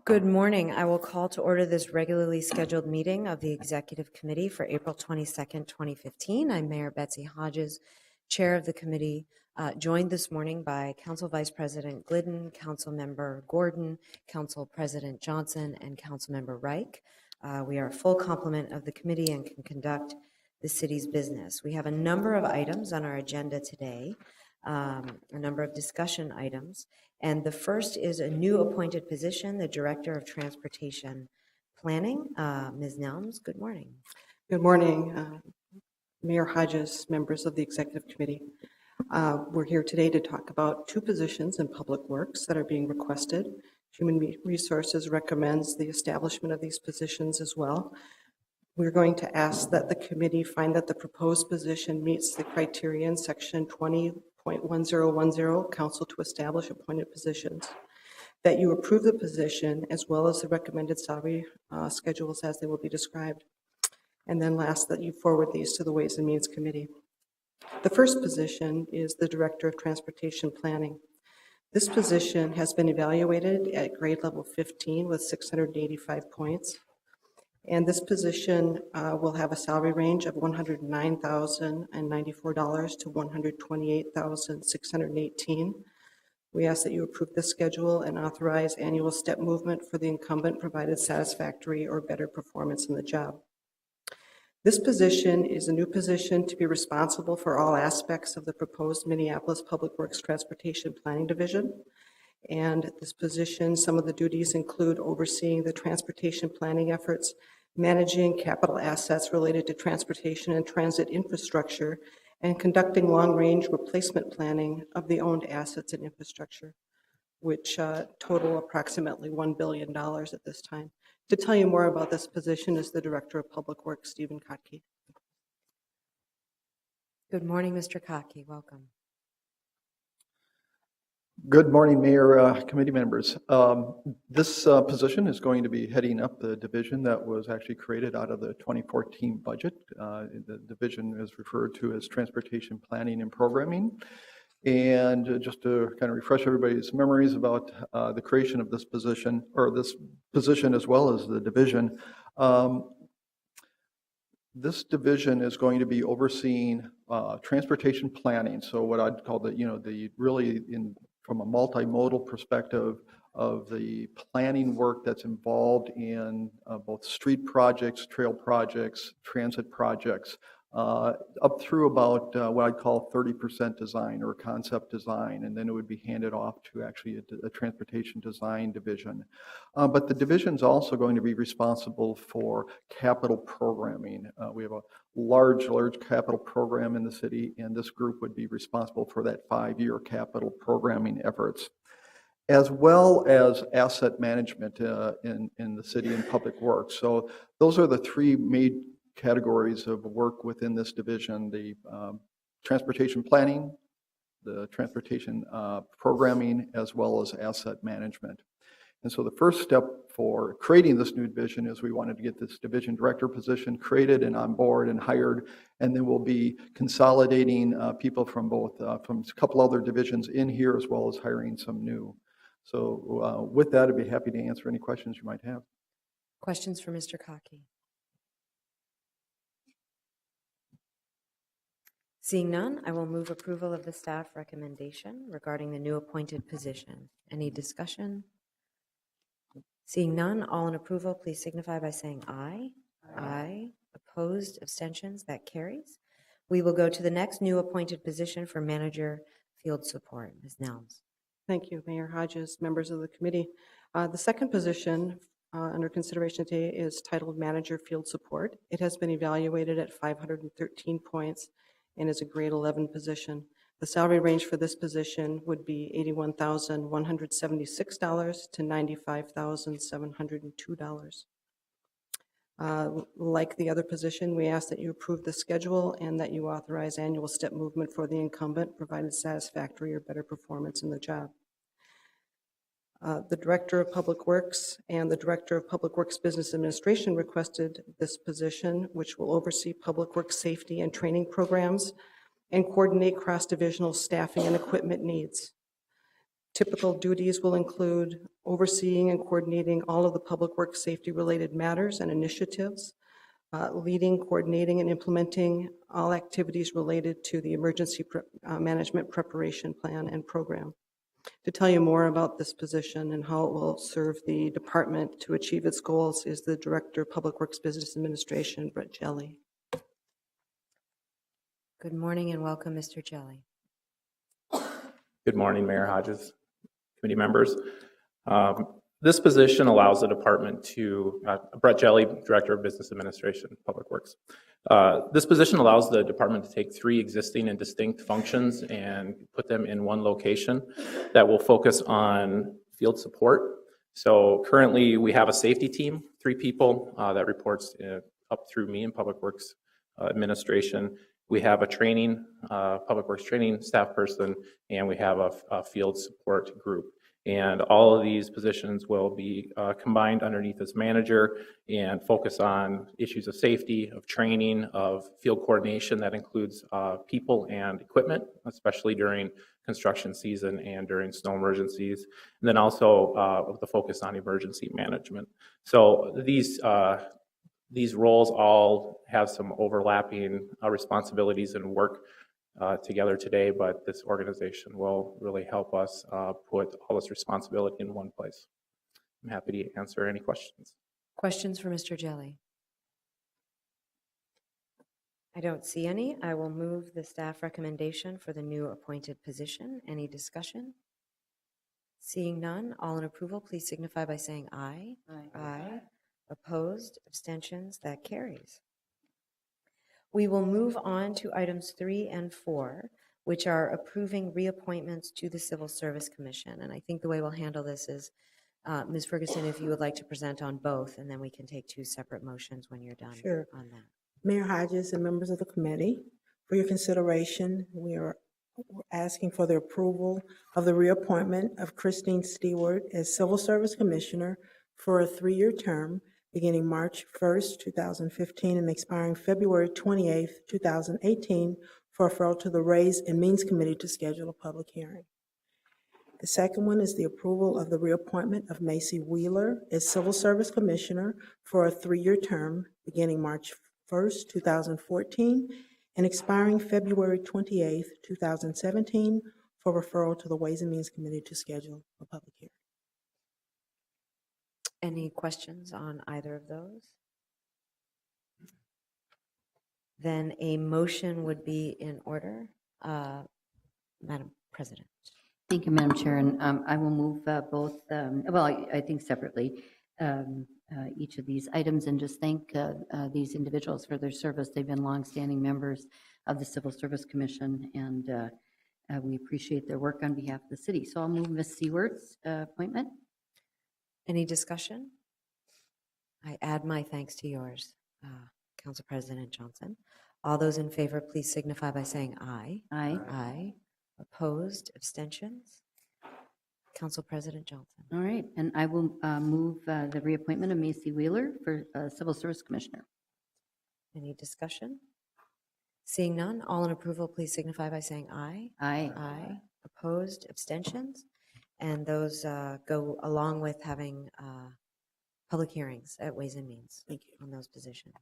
Good morning. I will call to order this regularly scheduled meeting of the Executive Committee for April 22nd, 2015. I'm Mayor Betsy Hodges, Chair of the committee, joined this morning by Council Vice President Glidden, Council Member Gordon, Council President Johnson, and Council Member Reich. We are a full complement of the committee and can conduct the city's business. We have a number of items on our agenda today, a number of discussion items. And the first is a new appointed position, the Director of Transportation Planning. Ms. Nelms, good morning. Good morning, Mayor Hodges, members of the Executive Committee. We're here today to talk about two positions in Public Works that are being requested. Human Resources recommends the establishment of these positions as well. We're going to ask that the committee find that the proposed position meets the criteria in section 20.1010, council to establish appointed positions, that you approve the position as well as the recommended salary schedules as they will be described. And then last, that you forward these to the Ways and Means Committee. The first position is the Director of Transportation Planning. This position has been evaluated at grade level 15 with 685 points. And this position will have a salary range of $109,094 to $128,618. We ask that you approve the schedule and authorize annual step movement for the incumbent provided satisfactory or better performance in the job. This position is a new position to be responsible for all aspects of the proposed Minneapolis Public Works Transportation Planning Division. And this position, some of the duties include overseeing the transportation planning efforts, managing capital assets related to transportation and transit infrastructure, and conducting long-range replacement planning of the owned assets and infrastructure, which total approximately $1 billion at this time. To tell you more about this position is the Director of Public Works, Stephen Kotke. Good morning, Mr. Kotke. Welcome. Good morning, Mayor, committee members. This position is going to be heading up the division that was actually created out of the 2014 budget. The division is referred to as Transportation Planning and Programming. And just to kind of refresh everybody's memories about the creation of this position, as well as the division, this division is going to be overseeing transportation planning. So what I'd call from a multimodal perspective of the planning work that's involved in both street projects, trail projects, transit projects, up through about what I'd call 30% design or concept design, and then it would be handed off to actually a transportation design division. But the division's also going to be responsible for capital programming. We have a large capital program in the city, and this group would be responsible for that 5-year capital programming efforts, as well as asset management in the city and public works. So those are the three main categories of work within this division: the transportation planning, the transportation programming, as well as asset management. And so the first step for creating this new division is we wanted to get this division director position created and on board and hired, and then we'll be consolidating people from from a couple other divisions in here, as well as hiring some new. So with that, I'd be happy to answer any questions you might have. Questions for Mr. Kotke? Seeing none, I will move approval of the staff recommendation regarding the new appointed position. Any discussion? Seeing none, all in approval, please signify by saying aye. Aye. Opposed, abstentions, that carries. We will go to the next new appointed position for Manager Field Support. Ms. Nelms. Thank you, Mayor Hodges, members of the committee. The second position under consideration today is titled Manager Field Support. It has been evaluated at 513 points and is a grade 11 position. The salary range for this position would be $81,176 to $95,702. Like the other position, we ask that you approve the schedule and that you authorize annual step movement for the incumbent, provided satisfactory or better performance in the job. The Director of Public Works and the Director of Public Works Business Administration requested this position, which will oversee public works safety and training programs and coordinate cross-divisional staffing and equipment needs. Typical duties will include overseeing and coordinating all of the public works safety-related matters and initiatives, leading, coordinating, and implementing all activities related to the emergency management preparation plan and program. To tell you more about this position and how it will serve the department to achieve its goals is the Director of Public Works Business Administration, Brett Jelly. Good morning and welcome, Mr. Jelly. Good morning, Mayor Hodges, committee members. This position allows the department to, Brett Jelly, Director of Business Administration, Public Works. This position allows the department to take 3 existing and distinct functions and put them in one location that will focus on field support. So currently we have a safety team, 3 people that reports up through me in Public Works Administration. We have a training, Public Works training staff person, and we have a field support group. And all of these positions will be combined underneath this manager and focus on issues of safety, of training, of field coordination that includes people and equipment, especially during construction season and during snow emergencies. And then also with the focus on emergency management. So these roles all have some overlapping responsibilities and work together today, but this organization will really help us put all this responsibility in one place. I'm happy to answer any questions. Questions for Mr. Jelly? I don't see any. I will move the staff recommendation for the new appointed position. Any discussion? Seeing none, all in approval, please signify by saying aye. Aye. Opposed, abstentions, that carries. We will move on to items 3 and 4, which are approving reappointments to the Civil Service Commission. And I think the way we'll handle this is, Ms. Ferguson, if you would like to present on both, and then we can take 2 separate motions when you're done Sure. on that. Mayor Hodges and members of the committee, for your consideration, we are asking for the approval of the reappointment of Christine Stewart as Civil Service Commissioner for a 3-year term beginning March 1st, 2015 and expiring February 28th, 2018 for referral to the Ways and Means Committee to schedule a public hearing. The second one is the approval of the reappointment of Macy Wheeler as Civil Service Commissioner for a 3-year term beginning March 1st, 2014 and expiring February 28th, 2017 for referral to the Ways and Means Committee to schedule a public hearing. Any questions on either of those? Then a motion would be in order. Madam President. Thank you, Madam Chair, and I will move both, I think separately, each of these items and just thank these individuals for their service. They've been longstanding members of the Civil Service Commission, and we appreciate their work on behalf of the city. So I'll move Ms. Stewart's appointment. Any discussion? I add my thanks to yours, Council President Johnson. All those in favor, please signify by saying aye. Aye. Aye. Opposed? Abstentions? Council President Johnson. All right, and I will move the reappointment of Macy Wheeler for Civil Service Commissioner. Any discussion? Seeing none, all in approval, please signify by saying aye. Aye. Aye. Opposed? Abstentions? And those go along with having public hearings at Ways and Means. Thank you. On those positions.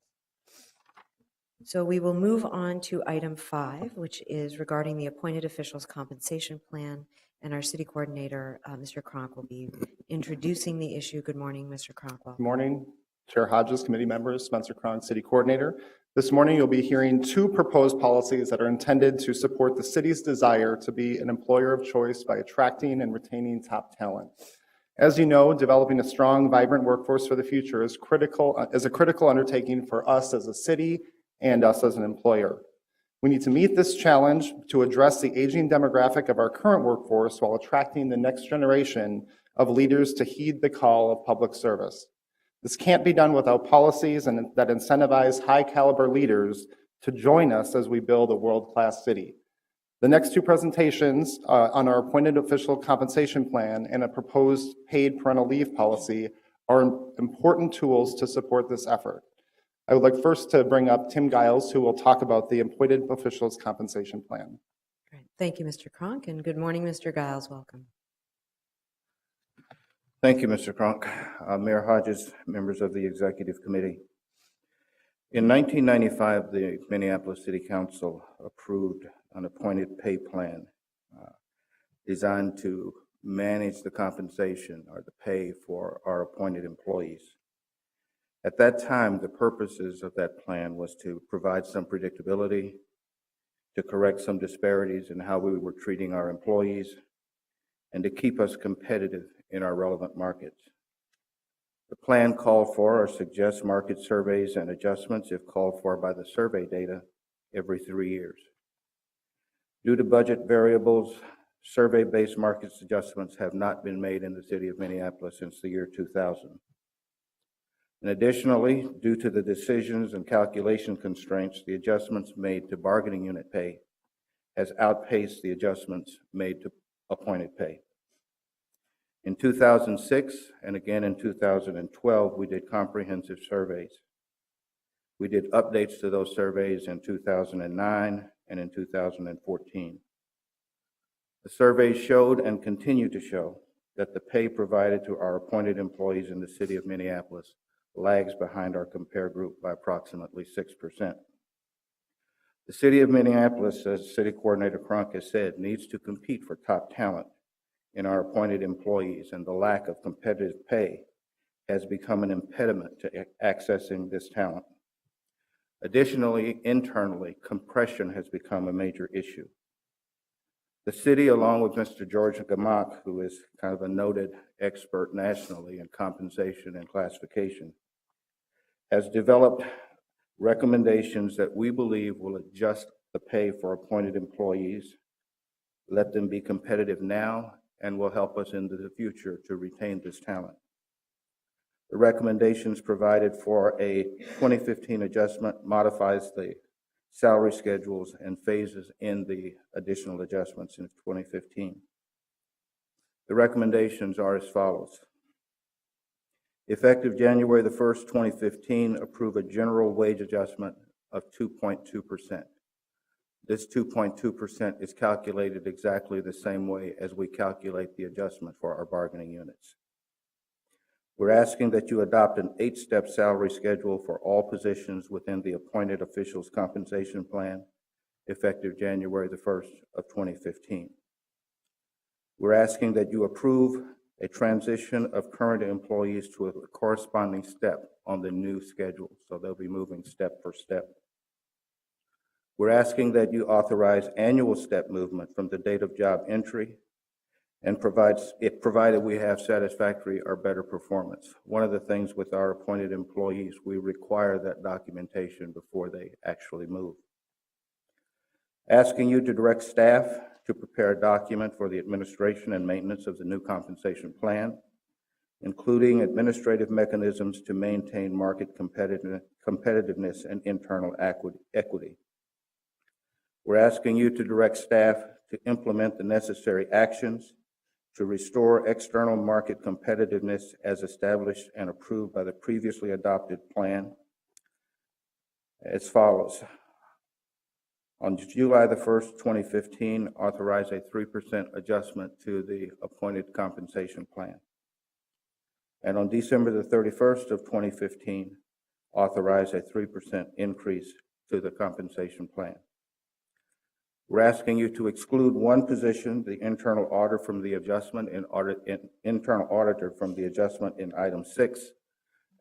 So we will move on to item 5, which is regarding the appointed officials compensation plan, and our city coordinator, Mr. Cronk, will be introducing the issue. Good morning, Mr. Cronkwell. Good morning, Chair Hodges, committee members, Spencer Cronk, City Coordinator. This morning, you'll be hearing 2 proposed policies that are intended to support the city's desire to be an employer of choice by attracting and retaining top talent. As you know, developing a strong, vibrant workforce for the future is a critical undertaking for us as a city and us as an employer. We need to meet this challenge to address the aging demographic of our current workforce while attracting the next generation of leaders to heed the call of public service. This can't be done without policies that incentivize high-caliber leaders to join us as we build a world-class city. The next 2 presentations on our appointed official compensation plan and a proposed paid parental leave policy are important tools to support this effort. I would like first to bring up Tim Giles, who will talk about the appointed officials compensation plan. Great. Thank you, Mr. Cronk, and good morning, Mr. Giles. Welcome. Thank you, Mr. Cronk. Mayor Hodges, members of the Executive Committee. In 1995, the Minneapolis City Council approved an appointed pay plan designed to manage the compensation or the pay for our appointed employees. At that time, the purposes of that plan was to provide some predictability, to correct some disparities in how we were treating our employees, and to keep us competitive in our relevant markets. The plan called for or suggests market surveys and adjustments if called for by the survey data every 3 years. Due to budget variables, survey-based market adjustments have not been made in the city of Minneapolis since the year 2000. And additionally, due to the decisions and calculation constraints, the adjustments made to bargaining unit pay has outpaced the adjustments made to appointed pay. In 2006 and again in 2012, we did comprehensive surveys. We did updates to those surveys in 2009 and in 2014. The surveys showed and continue to show that the pay provided to our appointed employees in the city of Minneapolis lags behind our compare group by approximately 6%. The city of Minneapolis, as City Coordinator Cronk has said, needs to compete for top talent in our appointed employees, and the lack of competitive pay has become an impediment to accessing this talent. Additionally, internally, compression has become a major issue. The city, along with Mr. George Gamak, who is kind of a noted expert nationally in compensation and classification, has developed recommendations that we believe will adjust the pay for appointed employees, let them be competitive now, and will help us into the future to retain this talent. The recommendations provided for a 2015 adjustment modifies the salary schedules and phases in the additional adjustments in 2015. The recommendations are as follows. Effective January the 1st, 2015, approve a general wage adjustment of 2.2%. This 2.2% is calculated exactly the same way as we calculate the adjustment for our bargaining units. We're asking that you adopt an 8-step salary schedule for all positions within the appointed officials' compensation plan, effective January the 1st of 2015. We're asking that you approve a transition of current employees to a corresponding step on the new schedule, so they'll be moving step for step. We're asking that you authorize annual step movement from the date of job entry and provided we have satisfactory or better performance. One of the things with our appointed employees, we require that documentation before they actually move. Asking you to direct staff to prepare a document for the administration and maintenance of the new compensation plan, including administrative mechanisms to maintain market competitiveness and internal equity. We're asking you to direct staff to implement the necessary actions to restore external market competitiveness as established and approved by the previously adopted plan as follows. On July the 1st, 2015, authorize a 3% adjustment to the appointed compensation plan. And on December the 31st of 2015, authorize a 3% increase to the compensation plan. We're asking you to exclude one position, the internal auditor from the adjustment internal auditor from the adjustment in item 6,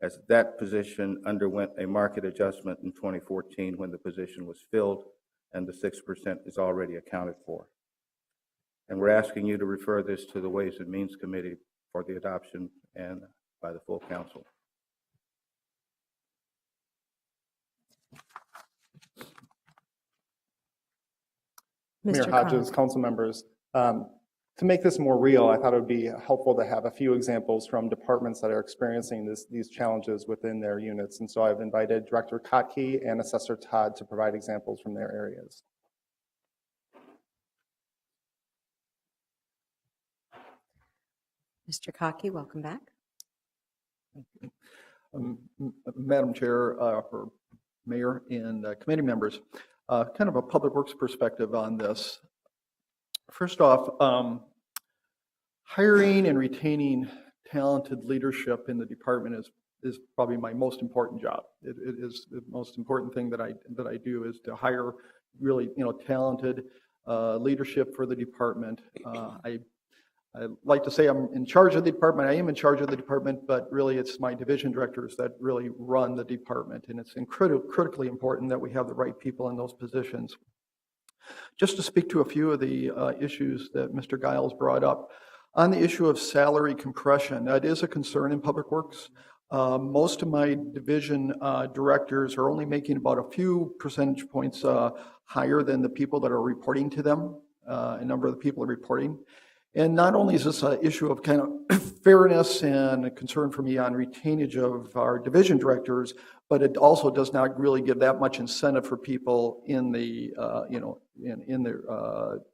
as that position underwent a market adjustment in 2014 when the position was filled, and the 6% is already accounted for. And we're asking you to refer this to the Ways and Means Committee for the adoption and by the full council. Mr. Mayor Hodges, Cronk. council members, to make this more real, I thought it would be helpful to have a few examples from departments that are experiencing these challenges within their units. And so I've invited Director Kotke and Assessor Todd to provide examples from their areas. Mr. Cockey, welcome back. Madam Chair, for Mayor and committee members, kind of a public works perspective on this. First off, hiring and retaining talented leadership in the department is probably my most important job. It is the most important thing that I do, is to hire really, talented leadership for the department. I like to say I'm in charge of the department. I am in charge of the department, but really it's my division directors that really run the department, and it's critically important that we have the right people in those positions. Just to speak to a few of the issues that Mr. Giles brought up. On the issue of salary compression, that is a concern in Public Works. Most of my division directors are only making about a few percentage points higher than the people that are reporting to them, a number of the people are reporting. And not only is this an issue of kind of fairness and a concern for me on retainage of our division directors, but it also does not really give that much incentive for people in the, in their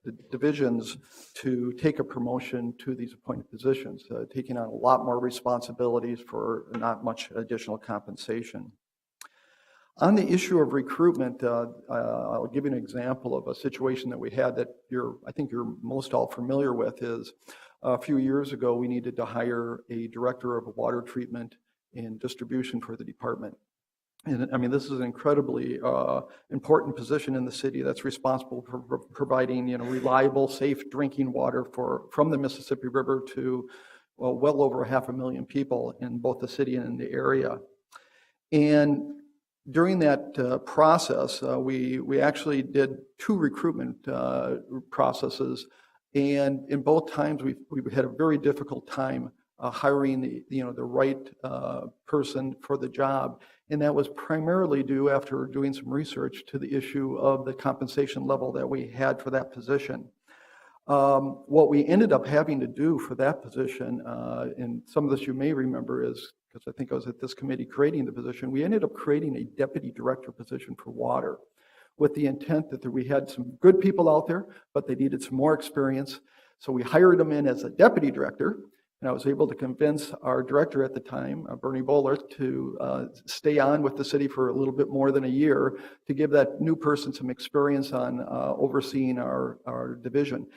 the divisions to take a promotion to these appointed positions, taking on a lot more responsibilities for not much additional compensation. On the issue of recruitment, I'll give you an example of a situation that we had that I think you're most all familiar with. Is a few years ago, we needed to hire a director of water treatment and distribution for the department. And I mean, this is an incredibly important position in the city that's responsible for providing, reliable, safe drinking water from the Mississippi River to well over 500,000 people in both the city and in the area. And during that process, we actually did 2 recruitment processes, and in both times we had a very difficult time hiring the right person for the job, and that was primarily due, after doing some research, to the issue of the compensation level that we had for that position. What we ended up having to do for that position, and some of this you may remember, is because I think I was at this committee creating the position, we ended up creating a deputy director position for water, with the intent that we had some good people out there, but they needed some more experience. So we hired them in as a deputy director, and I was able to convince our director at the time, Bernie Bowler, to stay on with the city for a little bit more than a year to give that new person some experience on overseeing our division.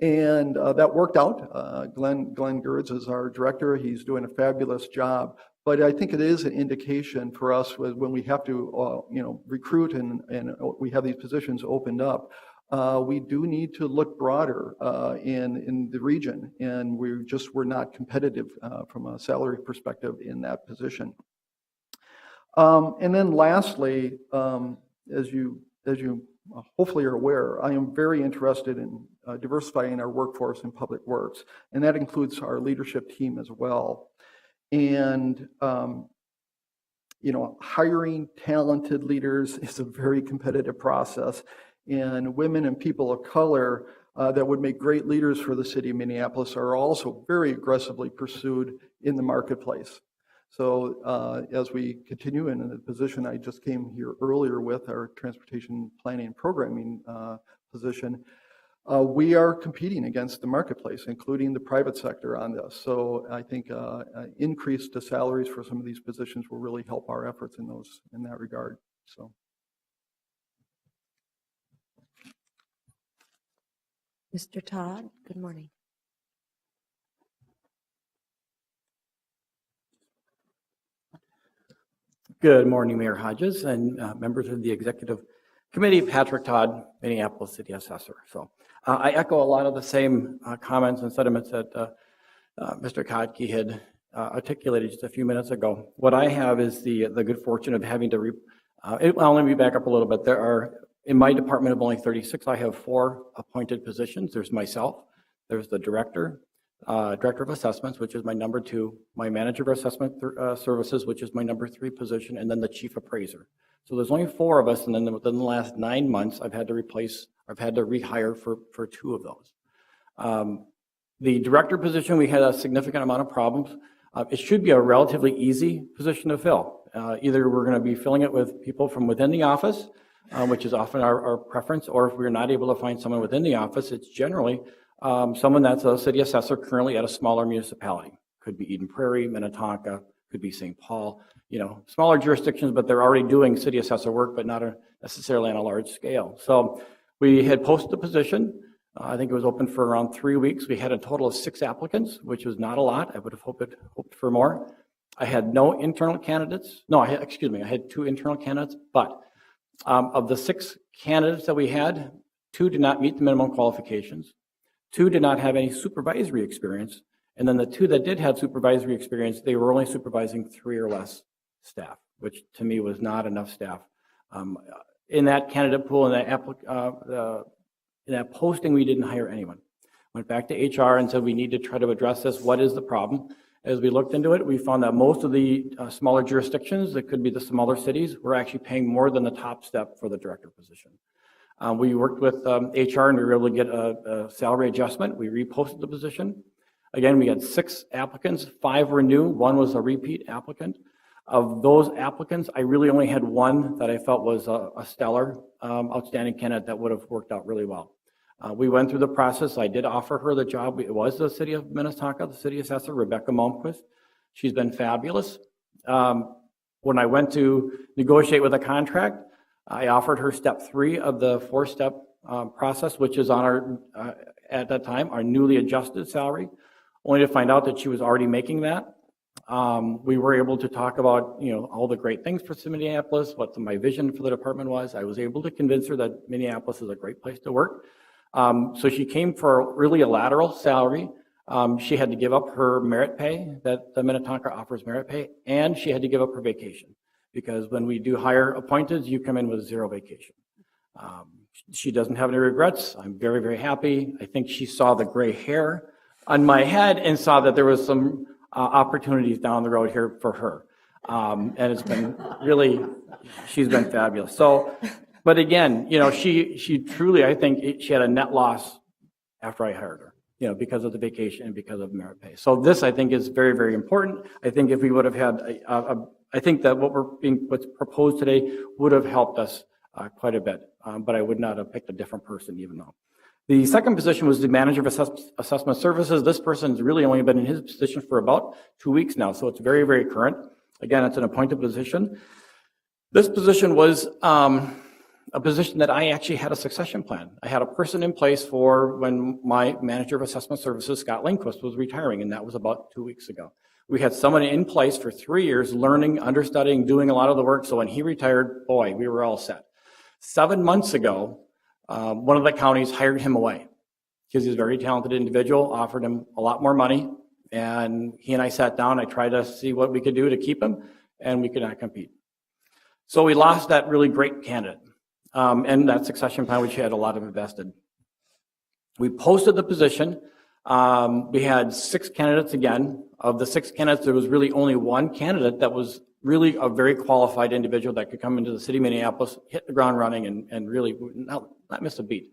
And that worked out. Glenn Gerds is our director. He's doing a fabulous job. But I think it is an indication for us when we have to, recruit and we have these positions opened up. We do need to look broader in the region, and we're not competitive from a salary perspective in that position. And then lastly, as you hopefully are aware, I am very interested in diversifying our workforce in Public Works, and that includes our leadership team as well. And hiring talented leaders is a very competitive process, and women and people of color that would make great leaders for the city of Minneapolis are also very aggressively pursued in the marketplace. So as we continue in the position I just came here earlier with, our transportation planning and programming position, we are competing against the marketplace, including the private sector on this. So I think increased salaries for some of these positions will really help our efforts in that regard. So. Mr. Todd, good morning. Good morning, Mayor Hodges and members of the Executive Committee. Patrick Todd, Minneapolis City Assessor. So I echo a lot of the same comments and sentiments that Mr. Kotke had articulated just a few minutes ago. What I have is the good fortune of having to, let me back up a little bit. There are, in my department of only 36, I have 4 appointed positions. There's myself, there's the director of assessments, which is my number 2, my manager of assessment services, which is my number 3 position, and then the chief appraiser. So there's only 4 of us, and then within the last 9 months, I've had to rehire for 2 of those. The director position, we had a significant amount of problems. It should be a relatively easy position to fill. Either we're going to be filling it with people from within the office, which is often our preference, or if we're not able to find someone within the office, it's generally someone that's a city assessor currently at a smaller municipality. Could be Eden Prairie, Minnetonka, could be St. Paul, smaller jurisdictions, but they're already doing city assessor work, but not necessarily on a large scale. So we had posted the position. I think it was open for around 3 weeks. We had a total of 6 applicants, which was not a lot. I would have hoped for more. I had no internal candidates. No, I had 2 internal candidates, but of the 6 candidates that we had, 2 did not meet the minimum qualifications. 2 did not have any supervisory experience. And then the 2 that did have supervisory experience, they were only supervising 3 or less staff, which to me was not enough staff. In that candidate pool, in that posting, we didn't hire anyone. Went back to HR and said we need to try to address this. What is the problem? As we looked into it, we found that most of the smaller jurisdictions, that could be the smaller cities, were actually paying more than the top step for the director position. We worked with HR and we were able to get a salary adjustment. We reposted the position. Again, we had 6 applicants, 5 were new, 1 was a repeat applicant. Of those applicants, I really only had 1 that I felt was a stellar, outstanding candidate that would have worked out really well. We went through the process. I did offer her the job. It was the city of Minnetonka, the city assessor, Rebecca Malmquist. She's been fabulous. When I went to negotiate with a contract, I offered her step 3 of the 4-step process, which is on our, at that time, our newly adjusted salary, only to find out that she was already making that. We were able to talk about, all the great things for Minneapolis, what my vision for the department was. I was able to convince her that Minneapolis is a great place to work. So she came for really a lateral salary. She had to give up her merit pay, that the Minnetonka offers merit pay, and she had to give up her vacation, because when we do hire appointed, you come in with 0 vacation. She doesn't have any regrets. I'm very, very happy. I think she saw the gray hair on my head and saw that there was some opportunities down the road here for her. And it's been really, she's been fabulous. So, but again, she truly, I think she had a net loss after I hired her, because of the vacation and because of merit pay. So this, I think, is very, very important. I think if we would have had I think that what's proposed today would have helped us quite a bit, but I would not have picked a different person even though. The second position was the manager of assessment services. This person's really only been in his position for about 2 weeks now, so it's very, very current. Again, it's an appointed position. This position was a position that I actually had a succession plan. I had a person in place for when my manager of assessment services, Scott Lindquist, was retiring, and that was about 2 weeks ago. We had someone in place for 3 years, learning, understudying, doing a lot of the work, so when he retired, boy, we were all set. 7 months ago, one of the counties hired him away because he's a very talented individual, offered him a lot more money, and he and I sat down. I tried to see what we could do to keep him, and we could not compete. So we lost that really great candidate, and that succession plan, which had a lot of invested. We posted the position. We had 6 candidates again. Of the 6 candidates, there was really only 1 candidate that was really a very qualified individual that could come into the city of Minneapolis, hit the ground running, and really not miss a beat.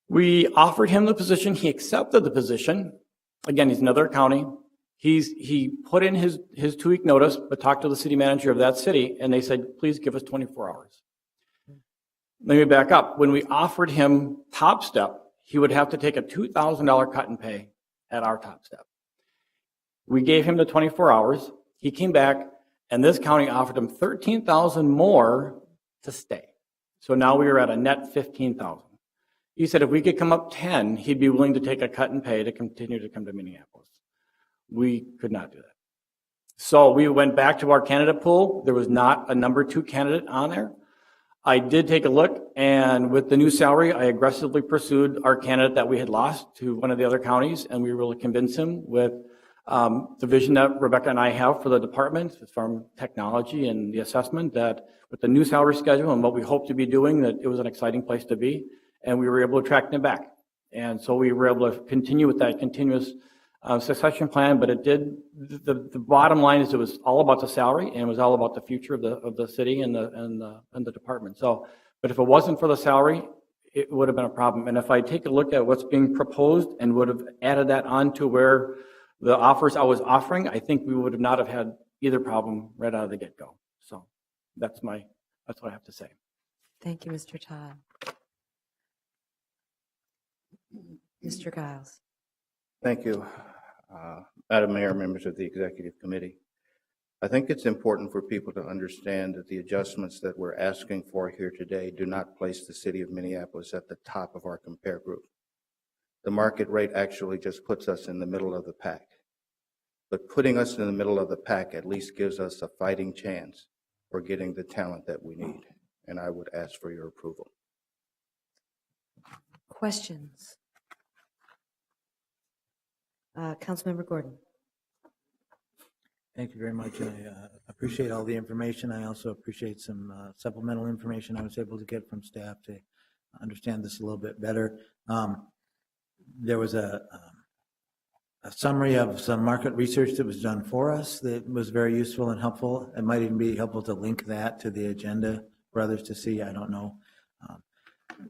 We offered him the position. He accepted the position. Again, he's another county. He put in his 2-week notice, but talked to the city manager of that city, and they said, please give us 24 hours. Let me back up. When we offered him top step, he would have to take a $2,000 cut in pay at our top step. We gave him the 24 hours. He came back, and this county offered him $13,000 more to stay. So now we were at a net $15,000. He said if we could come up 10, he'd be willing to take a cut in pay to continue to come to Minneapolis. We could not do that. So we went back to our candidate pool. There was not a number 2 candidate on there. I did take a look, and with the new salary, I aggressively pursued our candidate that we had lost to one of the other counties, and we were able to convince him with the vision that Rebecca and I have for the department from technology and the assessment, that with the new salary schedule and what we hope to be doing, that it was an exciting place to be, and we were able to attract him back. And so we were able to continue with that continuous succession plan, but it did, the bottom line is it was all about the salary, and it was all about the future of the city and the department. So, but if it wasn't for the salary, it would have been a problem. And if I take a look at what's being proposed and would have added that on to where the offers I was offering, I think we would have not have had either problem right out of the get-go. So that's what I have to say. Thank you, Mr. Todd. Mr. Giles. Thank you, Madam Mayor, members of the Executive Committee. I think it's important for people to understand that the adjustments that we're asking for here today do not place the city of Minneapolis at the top of our compare group. The market rate actually just puts us in the middle of the pack. But putting us in the middle of the pack at least gives us a fighting chance for getting the talent that we need. And I would ask for your approval. Questions? Councilmember Gordon. Thank you very much. I appreciate all the information. I also appreciate some supplemental information I was able to get from staff to understand this a little bit better. There was a summary of some market research that was done for us that was very useful and helpful. It might even be helpful to link that to the agenda for others to see. I don't know.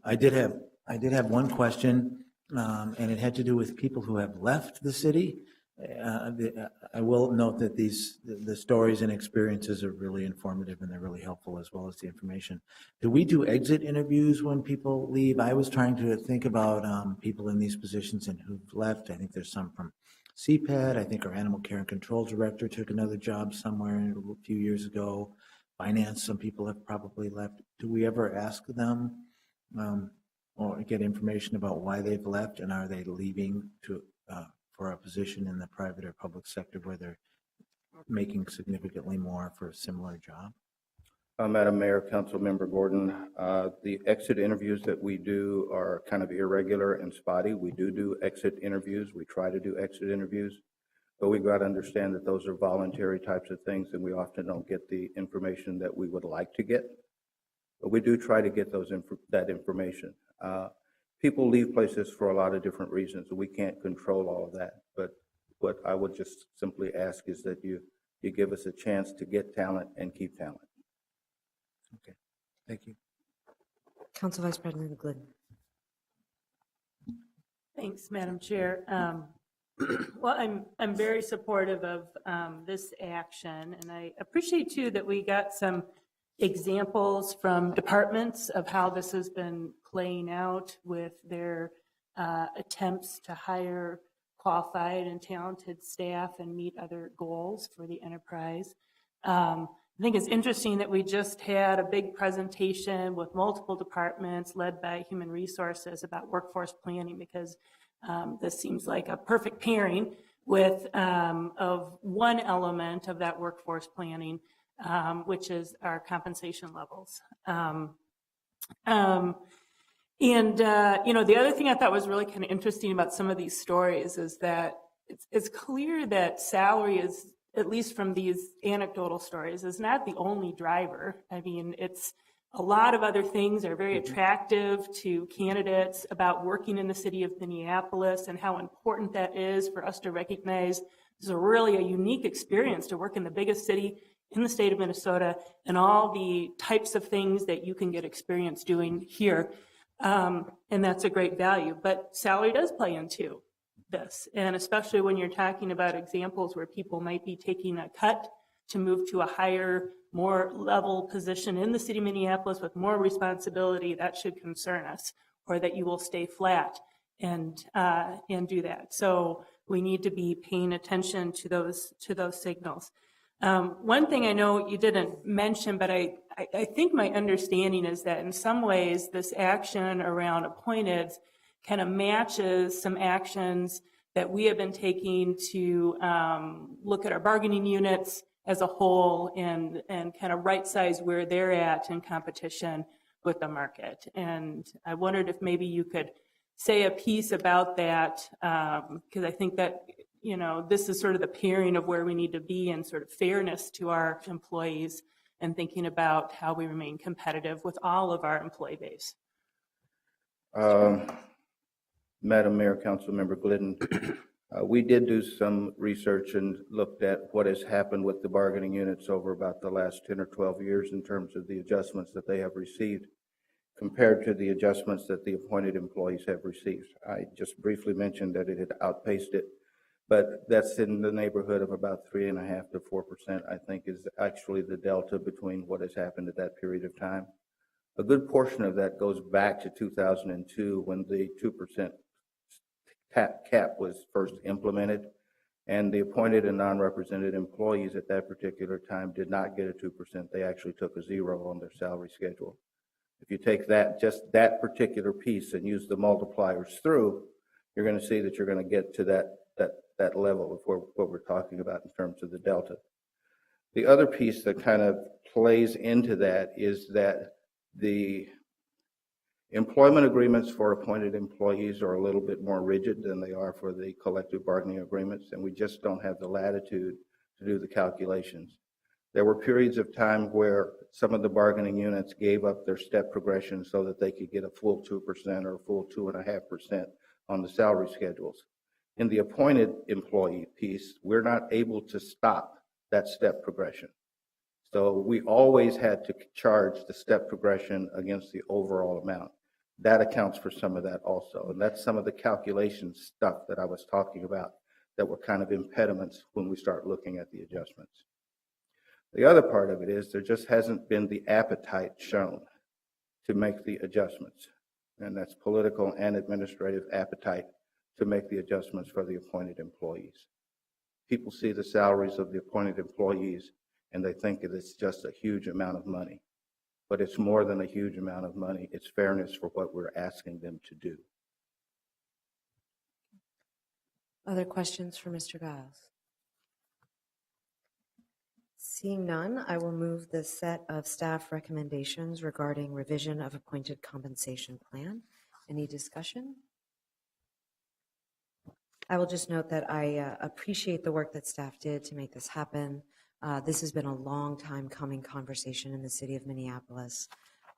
I did have one question, and it had to do with people who have left the city. I will note that the stories and experiences are really informative and they're really helpful, as well as the information. Do we do exit interviews when people leave? I was trying to think about people in these positions and who've left. I think there's some from CPAD. I think our animal care and control director took another job somewhere a few years ago. Finance, some people have probably left. Do we ever ask them or get information about why they've left, and are they leaving to for a position in the private or public sector where they're making significantly more for a similar job? Madam Mayor, Councilmember Gordon, the exit interviews that we do are kind of irregular and spotty. We do exit interviews. We try to do exit interviews, but we've got to understand that those are voluntary types of things, and we often don't get the information that we would like to get. But we do try to get that information. People leave places for a lot of different reasons, and we can't control all of that. But what I would just simply ask is that you give us a chance to get talent and keep talent. Okay, thank you. Council Vice President Glidden. Thanks, Madam Chair. Well, I'm very supportive of this action, and I appreciate too that we got some examples from departments of how this has been playing out with their attempts to hire qualified and talented staff and meet other goals for the enterprise. I think it's interesting that we just had a big presentation with multiple departments led by Human Resources about workforce planning, because this seems like a perfect pairing with of one element of that workforce planning, which is our compensation levels. The other thing I thought was really kind of interesting about some of these stories is that it's clear that salary is, at least from these anecdotal stories, is not the only driver. I mean, it's a lot of other things are very attractive to candidates about working in the city of Minneapolis, and how important that is for us to recognize this is really a unique experience to work in the biggest city in the state of Minnesota, and all the types of things that you can get experience doing here. And that's a great value, but salary does play into this. And especially when you're talking about examples where people might be taking a cut to move to a higher, more level position in the city of Minneapolis with more responsibility, that should concern us, or that you will stay flat and do that. So we need to be paying attention to those signals. One thing I know you didn't mention, but I think my understanding is that in some ways this action around appointeds kind of matches some actions that we have been taking to look at our bargaining units as a whole and kind of right size where they're at in competition with the market. And I wondered if maybe you could say a piece about that, because I think that, you know, this is sort of the pairing of where we need to be and sort of fairness to our employees and thinking about how we remain competitive with all of our employee base. Madam Mayor, Councilmember Glidden, we did do some research and looked at what has happened with the bargaining units over about the last 10 or 12 years in terms of the adjustments that they have received compared to the adjustments that the appointed employees have received. I just briefly mentioned that it had outpaced it, but that's in the neighborhood of about 3.5% to 4%, I think, is actually the delta between what has happened at that period of time. A good portion of that goes back to 2002 when the 2% cap was first implemented, and the appointed and non-represented employees at that particular time did not get a 2%. They actually took a 0 on their salary schedule. If you take that, just that particular piece, and use the multipliers through, you're going to see that you're going to get to that level of what we're talking about in terms of the delta. The other piece that kind of plays into that is that the employment agreements for appointed employees are a little bit more rigid than they are for the collective bargaining agreements, and we just don't have the latitude to do the calculations. There were periods of time where some of the bargaining units gave up their step progression so that they could get a full 2% or a full 2.5% on the salary schedules. In the appointed employee piece, we're not able to stop that step progression. So we always had to charge the step progression against the overall amount. That accounts for some of that also. And that's some of the calculation stuff that I was talking about that were kind of impediments when we start looking at the adjustments. The other part of it is there just hasn't been the appetite shown to make the adjustments. And that's political and administrative appetite to make the adjustments for the appointed employees. People see the salaries of the appointed employees and they think that it's just a huge amount of money. But it's more than a huge amount of money. It's fairness for what we're asking them to do. Other questions for Mr. Giles? Seeing none, I will move the set of staff recommendations regarding revision of appointed compensation plan. Any discussion? I will just note that I appreciate the work that staff did to make this happen. This has been a long time coming conversation in the city of Minneapolis.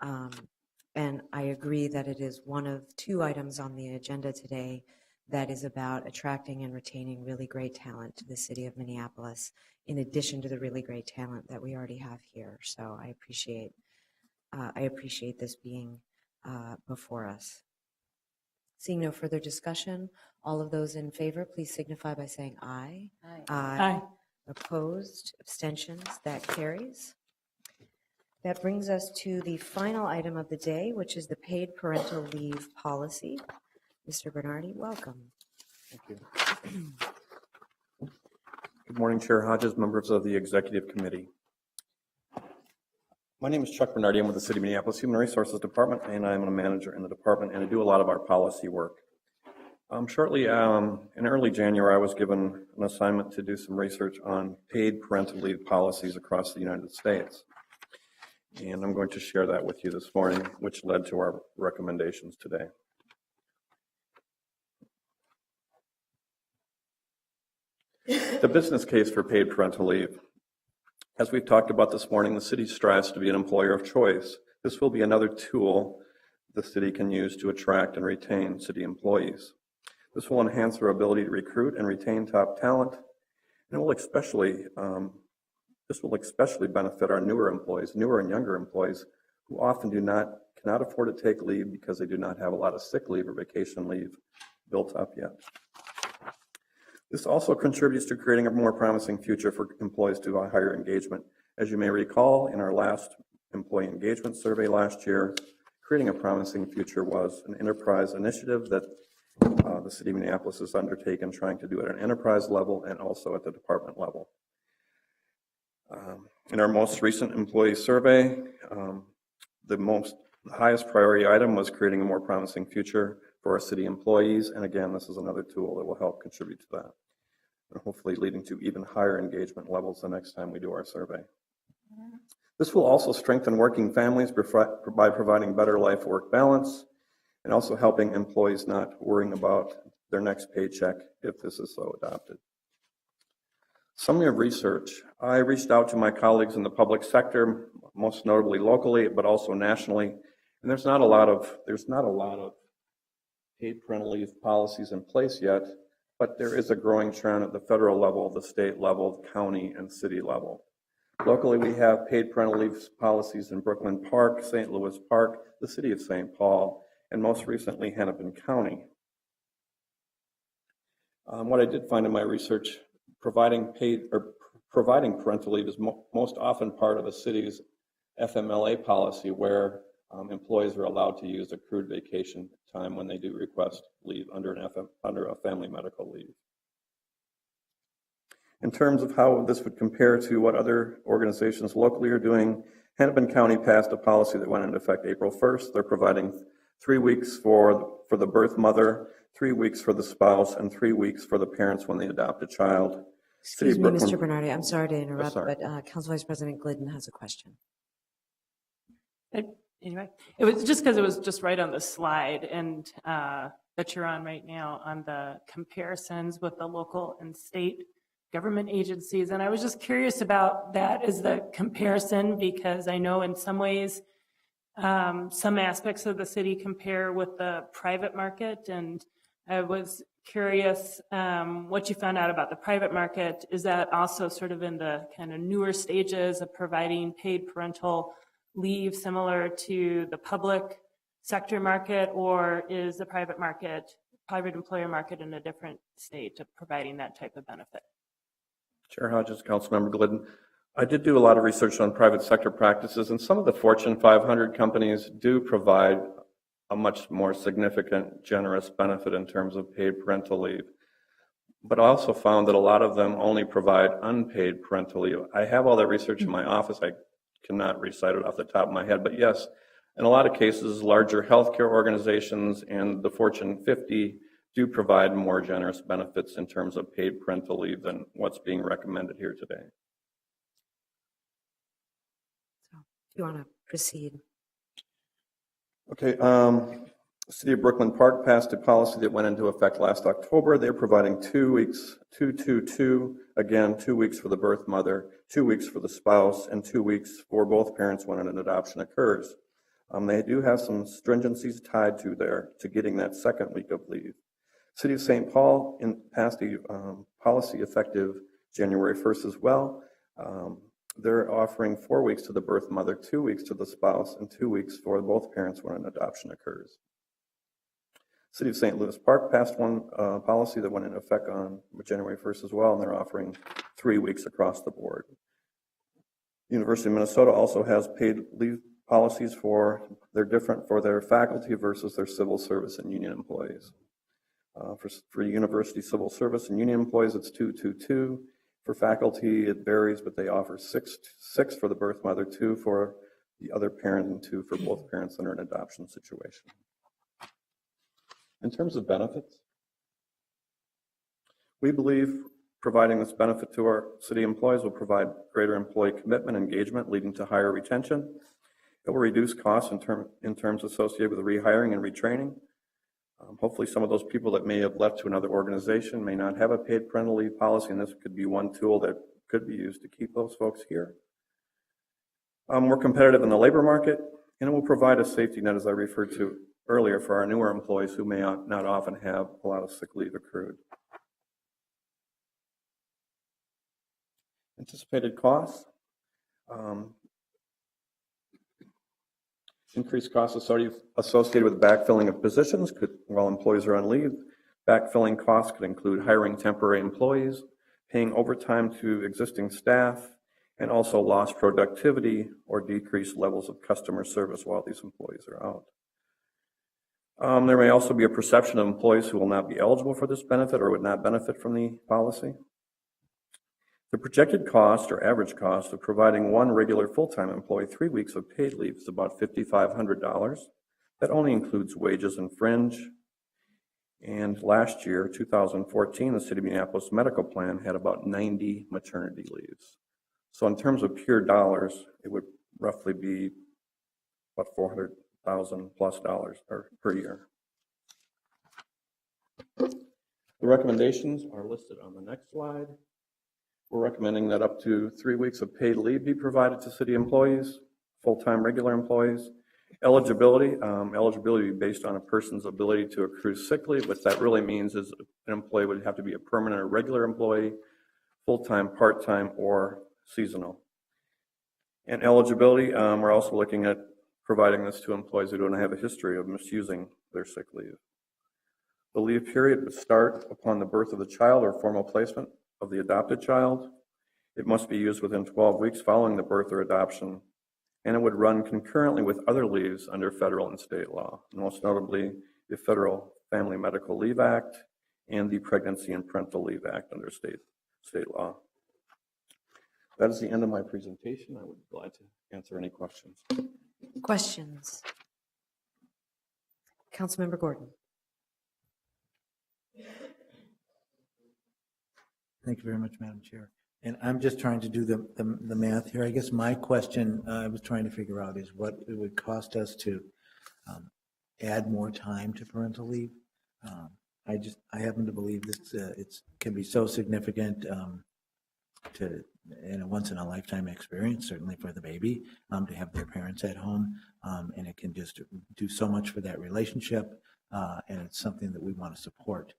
And I agree that it is one of two items on the agenda today that is about attracting and retaining really great talent to the city of Minneapolis, in addition to the really great talent that we already have here. So I appreciate this being before us. Seeing no further discussion, all of those in favor, please signify by saying aye. Aye. Aye. Opposed, abstentions, that carries. That brings us to the final item of the day, which is the paid parental leave policy. Mr. Bernardi, welcome. Thank you. Good morning, Chair Hodges, members of the Executive Committee. My name is Chuck Bernardi. I'm with the City of Minneapolis Human Resources Department, and I'm a manager in the department, and I do a lot of our policy work. Shortly in early January, I was given an assignment to do some research on paid parental leave policies across the United States. And I'm going to share that with you this morning, which led to our recommendations today. The business case for paid parental leave. As we've talked about this morning, the city strives to be an employer of choice. This will be another tool the city can use to attract and retain city employees. This will enhance our ability to recruit and retain top talent, and this will especially benefit our newer and younger employees who often cannot afford to take leave because they do not have a lot of sick leave or vacation leave built up yet. This also contributes to creating a more promising future for employees to higher engagement. As you may recall, in our last employee engagement survey last year, creating a promising future was an enterprise initiative that the City of Minneapolis has undertaken, trying to do it at an enterprise level and also at the department level. In our most recent employee survey, the highest priority item was creating a more promising future for our city employees. And again, this is another tool that will help contribute to that, and hopefully leading to even higher engagement levels the next time we do our survey. This will also strengthen working families by providing better life-work balance and also helping employees not worrying about their next paycheck if this is so adopted. Summary of research. I reached out to my colleagues in the public sector, most notably locally, but also nationally, and there's not a lot of paid parental leave policies in place yet, but there is a growing trend at the federal level, the state level, the county, and city level. Locally, we have paid parental leave policies in Brooklyn Park, St. Louis Park, the city of St. Paul, and most recently, Hennepin County. What I did find in my research, providing parental leave is most often part of a city's FMLA policy, where employees are allowed to use accrued vacation time when they do request leave under a family medical leave. In terms of how this would compare to what other organizations locally are doing, Hennepin County passed a policy that went into effect April 1st. They're providing 3 weeks for the birth mother 3 weeks for the spouse, and 3 weeks for the parents when they adopt a child. City Excuse of me, Brooklyn- Mr. Bernardi, I'm sorry to interrupt, sorry. but Council Vice President Glidden has a question. Anyway, it was just because it was just right on the slide and that you're on right now on the comparisons with the local and state government agencies. And I was just curious about that as the comparison, because I know in some ways, some aspects of the city compare with the private market. And I was curious what you found out about the private market. Is that also sort of in the kind of newer stages of providing paid parental leave similar to the public sector market, or is the private employer market in a different state of providing that type of benefit? Chair Hodges, Councilmember Glidden. I did do a lot of research on private sector practices, and some of the Fortune 500 companies do provide a much more significant, generous benefit in terms of paid parental leave. But I also found that a lot of them only provide unpaid parental leave. I have all that research in my office. I cannot recite it off the top of my head, but yes, in a lot of cases, larger healthcare organizations and the Fortune 50 do provide more generous benefits in terms of paid parental leave than what's being recommended here today. So, if you want to proceed. Okay, City of Brooklyn Park passed a policy that went into effect last October. They're providing 2 weeks, 2-2-2, again, 2 weeks for the birth mother, 2 weeks for the spouse, and 2 weeks for both parents when an adoption occurs. They do have some stringencies tied to getting that second week of leave. City of St. Paul passed a policy effective January 1st as well. They're offering 4 weeks to the birth mother, 2 weeks to the spouse, and 2 weeks for both parents when an adoption occurs. City of St. Louis Park passed one policy that went into effect on January 1st as well, and they're offering 3 weeks across the board. University of Minnesota also has paid leave policies they're different for their faculty versus their civil service and union employees. For university civil service and union employees, it's 2-2-2. For faculty, it varies, but they offer six for the birth mother, 2 for the other parent, and 2 for both parents that are in an adoption situation. In terms of benefits, we believe providing this benefit to our city employees will provide greater employee commitment and engagement, leading to higher retention. It will reduce costs in terms associated with rehiring and retraining. Hopefully some of those people that may have left to another organization may not have a paid parental leave policy, and this could be one tool that could be used to keep those folks here. We're competitive in the labor market, and it will provide a safety net, as I referred to earlier, for our newer employees who may not often have a lot of sick leave accrued. Anticipated costs. Increased costs associated with backfilling of positions while employees are on leave. Backfilling costs could include hiring temporary employees, paying overtime to existing staff, and also lost productivity or decreased levels of customer service while these employees are out. There may also be a perception of employees who will not be eligible for this benefit or would not benefit from the policy. The projected cost or average cost of providing one regular full-time employee 3 weeks of paid leave is about $5,500. That only includes wages and fringe. And last year, 2014, the City of Minneapolis medical plan had about 90 maternity leaves. So in terms of pure dollars, it would roughly be about $400,000 plus per year. The recommendations are listed on the next slide. We're recommending that up to 3 weeks of paid leave be provided to city employees, full-time regular employees. Eligibility based on a person's ability to accrue sick leave. What that really means is an employee would have to be a permanent or regular employee, full-time, part-time, or seasonal. And eligibility, we're also looking at providing this to employees who don't have a history of misusing their sick leave. The leave period would start upon the birth of the child or formal placement of the adopted child. It must be used within 12 weeks following the birth or adoption, and it would run concurrently with other leaves under federal and state law, most notably the Federal Family Medical Leave Act and the Pregnancy and Parental Leave Act under state law. That is the end of my presentation. I would be glad to answer any questions. Questions? Councilmember Gordon. Thank you very much, Madam Chair. And I'm just trying to do the math here. I guess my question I was trying to figure out is what it would cost us to add more time to parental leave. I happen to believe this can be so significant to in a once in a lifetime experience, certainly for the baby, to have their parents at home, and it can just do so much for that relationship, and it's something that we want to support.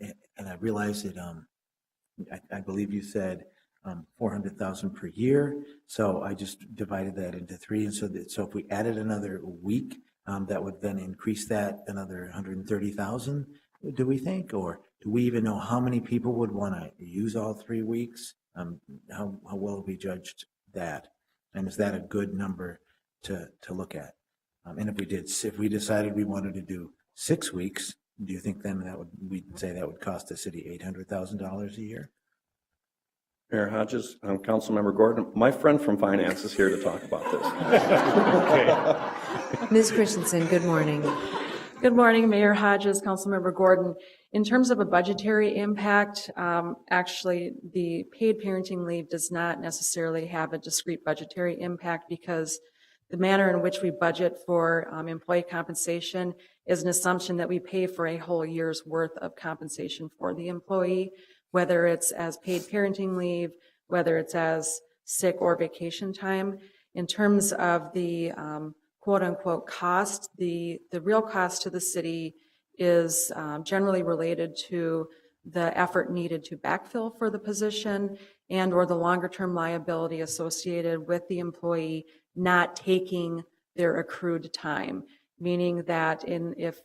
And I realize that I believe you said 400,000 per year, so I just divided that into three, and so if we added another week, that would then increase that another 130,000. Do we think, or do we even know how many people would want to use all 3 weeks? How will we judged that? And is that a good number to look at? And if we decided we wanted to do 6 weeks, do you think then we'd say that would cost the city $800,000 a year? Mayor Hodges, Councilmember Gordon, my friend from finance is here to talk about this. Ms. Christensen, good morning. Good morning, Mayor Hodges, Councilmember Gordon. In terms of a budgetary impact, actually, the paid parenting leave does not necessarily have a discrete budgetary impact because the manner in which we budget for employee compensation is an assumption that we pay for a whole year's worth of compensation for the employee, whether it's as paid parenting leave, whether it's as sick or vacation time. In terms of the quote-unquote cost, the real cost to the city is generally related to the effort needed to backfill for the position and or the longer-term liability associated with the employee not taking their accrued time, meaning that if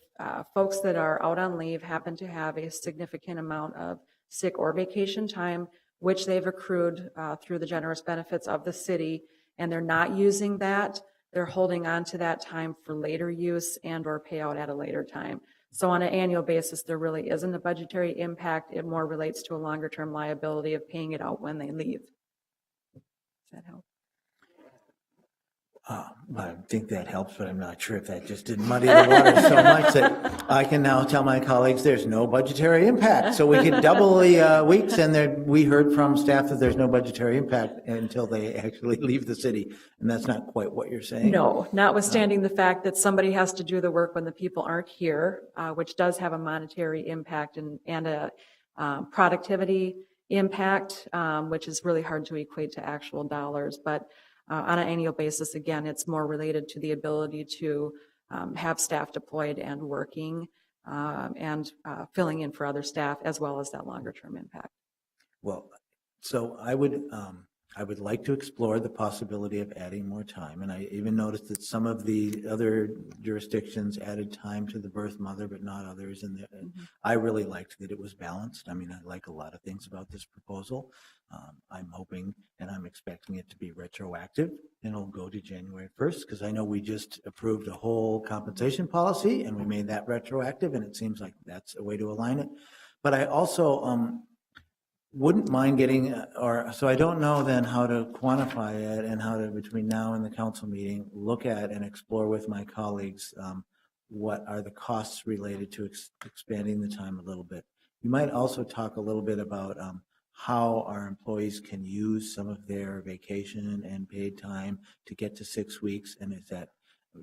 folks that are out on leave happen to have a significant amount of sick or vacation time, which they've accrued through the generous benefits of the city, and they're not using that, they're holding on to that time for later use and or payout at a later time. So on an annual basis, there really isn't a budgetary impact. It more relates to a longer term liability of paying it out when they leave. Does that help? I think that helps, but I'm not sure if that just didn't muddy the water so much that I can now tell my colleagues there's no budgetary impact. So we could double the weeks, and we heard from staff that there's no budgetary impact until they actually leave the city. And that's not quite what you're saying? No, notwithstanding the fact that somebody has to do the work when the people aren't here, which does have a monetary impact and a productivity impact, which is really hard to equate to actual dollars. But on an annual basis, again, it's more related to the ability to have staff deployed and working and filling in for other staff, as well as that longer term impact. Well, so I would like to explore the possibility of adding more time. And I even noticed that some of the other jurisdictions added time to the birth mother, but not others. And I really liked that it was balanced. I mean, I like a lot of things about this proposal. I'm hoping and I'm expecting it to be retroactive, and it'll go to January 1st, because I know we just approved a whole compensation policy and we made that retroactive, and it seems like that's a way to align it. But I also wouldn't mind getting, so I don't know then how to quantify it and how to, between now and the council meeting, look at and explore with my colleagues what are the costs related to expanding the time a little bit. You might also talk a little bit about how our employees can use some of their vacation and paid time to get to 6 weeks, and is that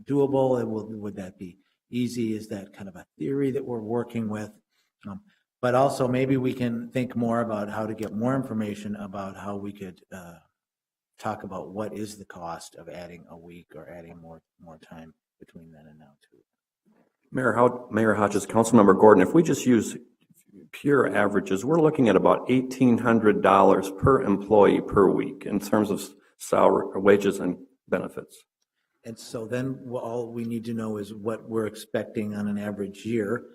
doable? Would that be easy? Is that kind of a theory that we're working with? But also maybe we can think more about how to get more information about how we could talk about what is the cost of adding a week or adding more time between then and now too. Mayor Hodges, Councilmember Gordon, if we just use pure averages, we're looking at about $1,800 per employee per week in terms of salary, wages, and benefits. And so then all we need to know is what we're expecting on an average year.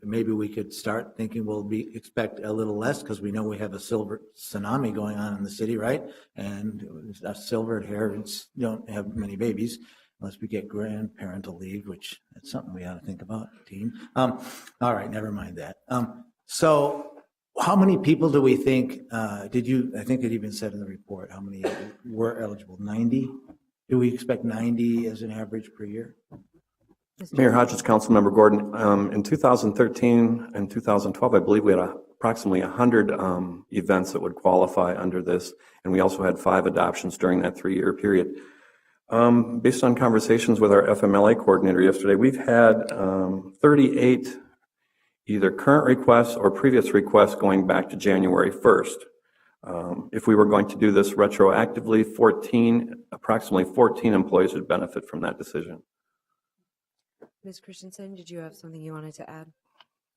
Maybe we could start thinking we'll expect a little less, because we know we have a silver tsunami going on in the city, right? And silver inheritance don't have many babies unless we get grandparental leave, which that's something we ought to think about, team. All right, never mind that. So how many people do we think, I think it even said in the report, how many were eligible? 90? Do we expect 90 as an average per year? Mayor Hodges, Councilmember Gordon, in 2013 and 2012, I believe we had approximately 100 events that would qualify under this, and we also had 5 adoptions during that 3-year period. Based on conversations with our FMLA coordinator yesterday, we've had 38 either current requests or previous requests going back to January 1st. If we were going to do this retroactively, approximately 14 employees would benefit from that decision. Ms. Christensen, did you have something you wanted to add?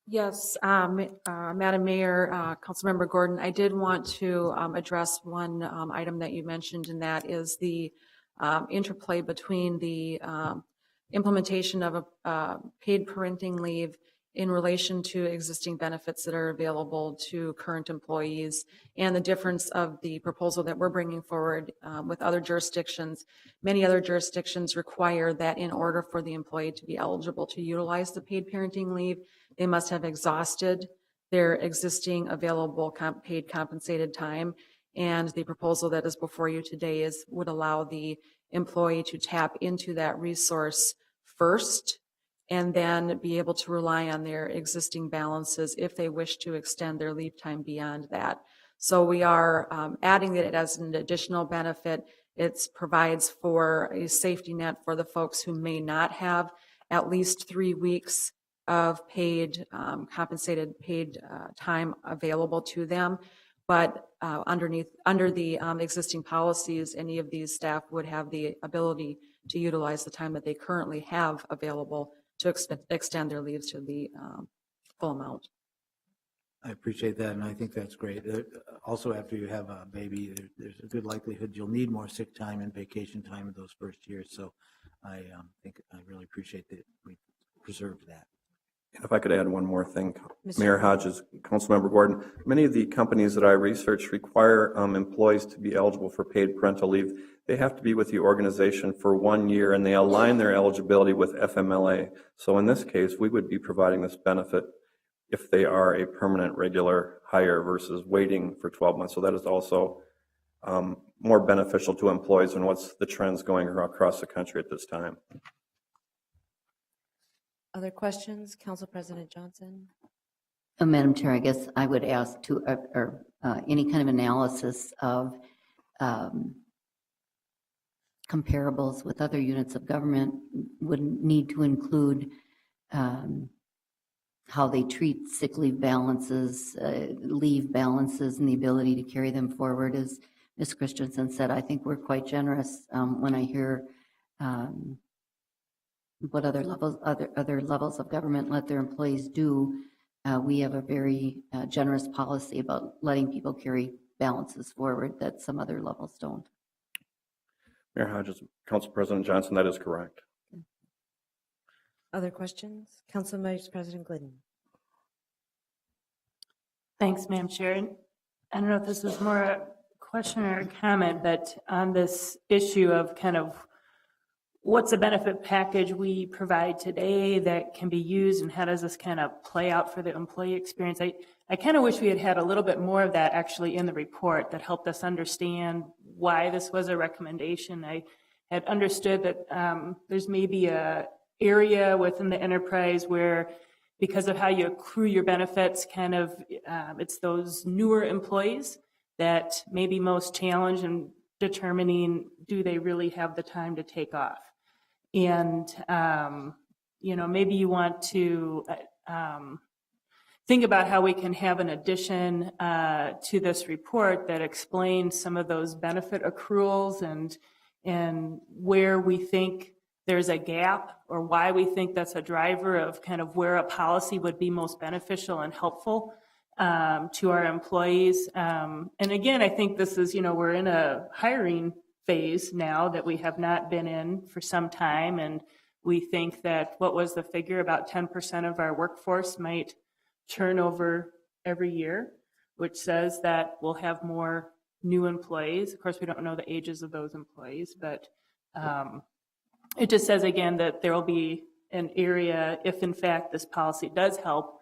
Yes, Madam Mayor, Councilmember Gordon, I did want to address one item that you mentioned, and that is the interplay between the implementation of a paid parenting leave in relation to existing benefits that are available to current employees, and the difference of the proposal that we're bringing forward with other jurisdictions. Many other jurisdictions require that in order for the employee to be eligible to utilize the paid parenting leave, they must have exhausted their existing available paid compensated time. And the proposal that is before you today would allow the employee to tap into that resource first, and then be able to rely on their existing balances if they wish to extend their leave time beyond that. So we are adding it as an additional benefit. It provides for a safety net for the folks who may not have at least 3 weeks of paid, compensated paid time available to them. But under the existing policies, any of these staff would have the ability to utilize the time that they currently have available to extend their leaves to the full amount. I appreciate that, and I think that's great. Also, after you have a baby, there's a good likelihood you'll need more sick time and vacation time in those first years. So I think I really appreciate that we preserved that. And if I could add one more thing, Mayor Hodges, Councilmember Gordon, many of the companies that I researched require employees to be eligible for paid parental leave. They have to be with the organization for 1 year, and they align their eligibility with FMLA. So in this case, we would be providing this benefit if they are a permanent regular hire versus waiting for 12 months. So that is also more beneficial to employees and what's the trends going across the country at this time. Other questions? Council President Johnson? Madam Chair, I guess I would ask any kind of analysis of comparables with other units of government would need to include how they treat sick leave balances, leave balances, and the ability to carry them forward. As Ms. Christensen said, I think we're quite generous when I hear what other levels of government let their employees do. We have a very generous policy about letting people carry balances forward that some other levels don't. Mayor Hodges, Council President Johnson, that is correct. Other questions? Council Vice President Glidden. Thanks, Madam Chair. And I don't know if this is more a question or a comment, but on this issue of kind of what's the benefit package we provide today that can be used, and how does this kind of play out for the employee experience? I kind of wish we had had a little bit more of that actually in the report that helped us understand why this was a recommendation. I had understood that there's maybe a area within the enterprise where, because of how you accrue your benefits, kind of it's those newer employees that may be most challenged in determining, do they really have the time to take off? And, maybe you want to think about how we can have an addition to this report that explains some of those benefit accruals and where we think there's a gap, or why we think that's a driver of kind of where a policy would be most beneficial and helpful to our employees. And again, I think this is, we're in a hiring phase now that we have not been in for some time. And we think that, what was the figure? About 10% of our workforce might turn over every year, which says that we'll have more new employees. Of course, we don't know the ages of those employees, but it just says again that there will be an area, if in fact this policy does help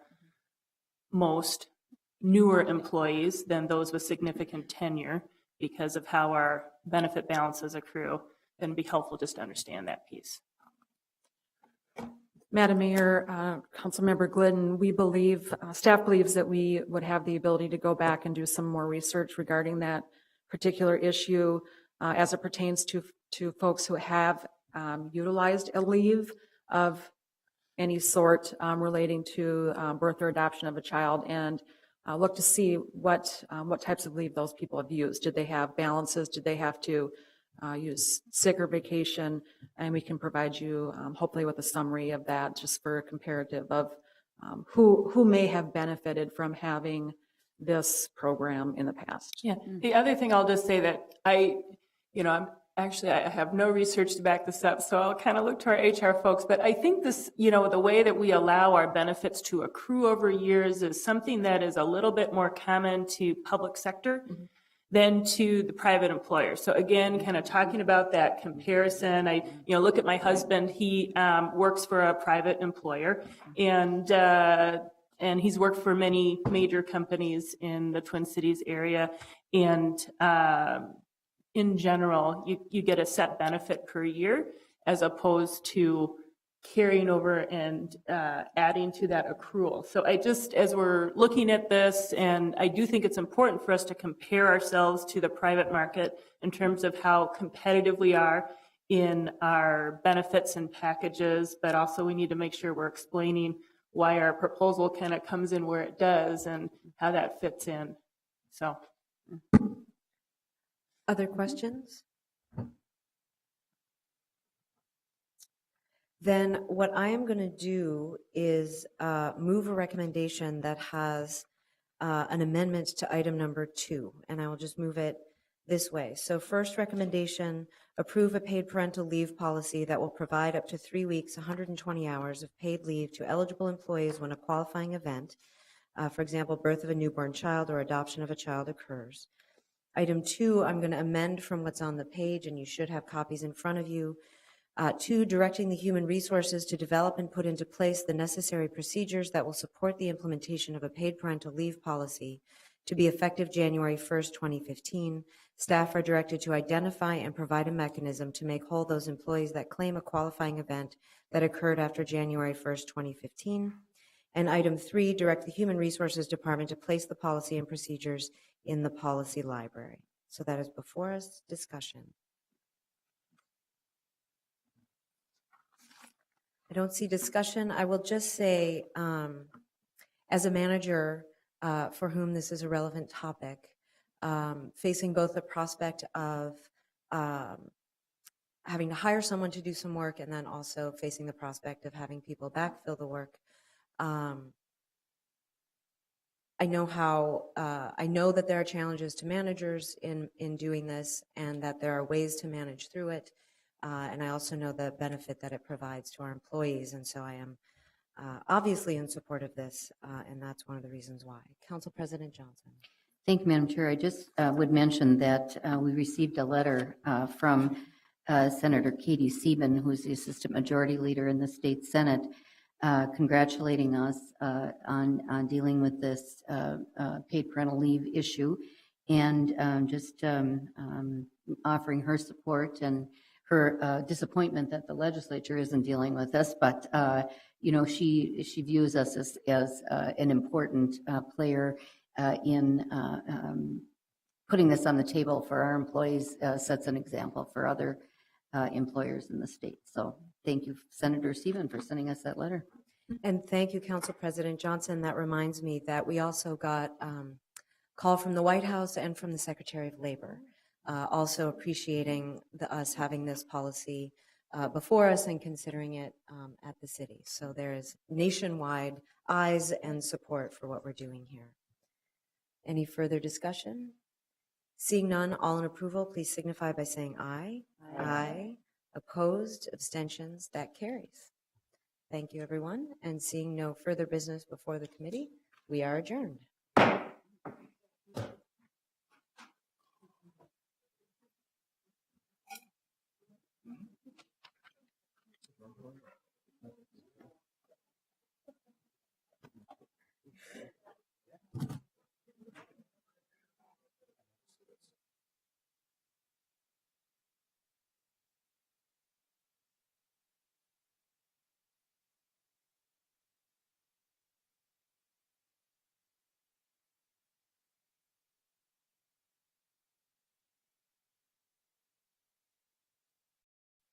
most newer employees than those with significant tenure because of how our benefit balances accrue, then it'd be helpful just to understand that piece. Madam Mayor, Councilmember Glidden, we believe, staff believes that we would have the ability to go back and do some more research regarding that particular issue as it pertains to folks who have utilized a leave of any sort relating to birth or adoption of a child, and look to see what types of leave those people have used. Did they have balances? Did they have to use sick or vacation? And we can provide you hopefully with a summary of that, just for a comparative of who may have benefited from having this program in the past. Yeah. The other thing I'll just say that I have no research to back this up, so I'll kind of look to our HR folks. But I think this, the way that we allow our benefits to accrue over years is something that is a little bit more common to public sector than to the private employer. So again, kind of talking about that comparison, I look at my husband. He works for a private employer, and he's worked for many major companies in the Twin Cities area, and in general, you get a set benefit per year as opposed to carrying over and adding to that accrual. So as we're looking at this, and I do think it's important for us to compare ourselves to the private market in terms of how competitive we are in our benefits and packages, but also we need to make sure we're explaining why our proposal kind of comes in where it does and how that fits in. So. Other questions? Then what I am going to do is move a recommendation that has an amendment to item number 2, and I will just move it this way. So first recommendation, approve a paid parental leave policy that will provide up to 3 weeks, 120 hours of paid leave to eligible employees when a qualifying event, for example, birth of a newborn child or adoption of a child occurs. Item 2, I'm going to amend from what's on the page, and you should have copies in front of you. 2, directing the human resources to develop and put into place the necessary procedures that will support the implementation of a paid parental leave policy to be effective January 1st, 2015. Staff are directed to identify and provide a mechanism to make whole those employees that claim a qualifying event that occurred after January 1st, 2015. And item 3, direct the Human Resources Department to place the policy and procedures in the policy library. So that is before us. Discussion. I don't see discussion. I will just say, as a manager for whom this is a relevant topic, facing both the prospect of having to hire someone to do some work and then also facing the prospect of having people backfill the work, I know that there are challenges to managers in doing this, and that there are ways to manage through it. And I also know the benefit that it provides to our employees. And so I am obviously in support of this, and that's one of the reasons why. Council President Johnson. Thank you, Madam Chair. I just would mention that we received a letter from Senator Katie Sieben, who's the Assistant Majority Leader in the State Senate, congratulating us on dealing with this paid parental leave issue, and just offering her support and her disappointment that the legislature isn't dealing with this. But she views us as an important player in putting this on the table for our employees, sets an example for other employers in the state. So thank you, Senator Sieben, for sending us that letter. And thank you, Council President Johnson. That reminds me that we also got call from the White House and from the Secretary of Labor, also appreciating us having this policy before us and considering it at the city. So there is nationwide eyes and support for what we're doing here. Any further discussion? Seeing none, all in approval, please signify by saying aye. Aye. Aye. Opposed, abstentions, that carries. Thank you, everyone. And seeing no further business before the committee, we are adjourned.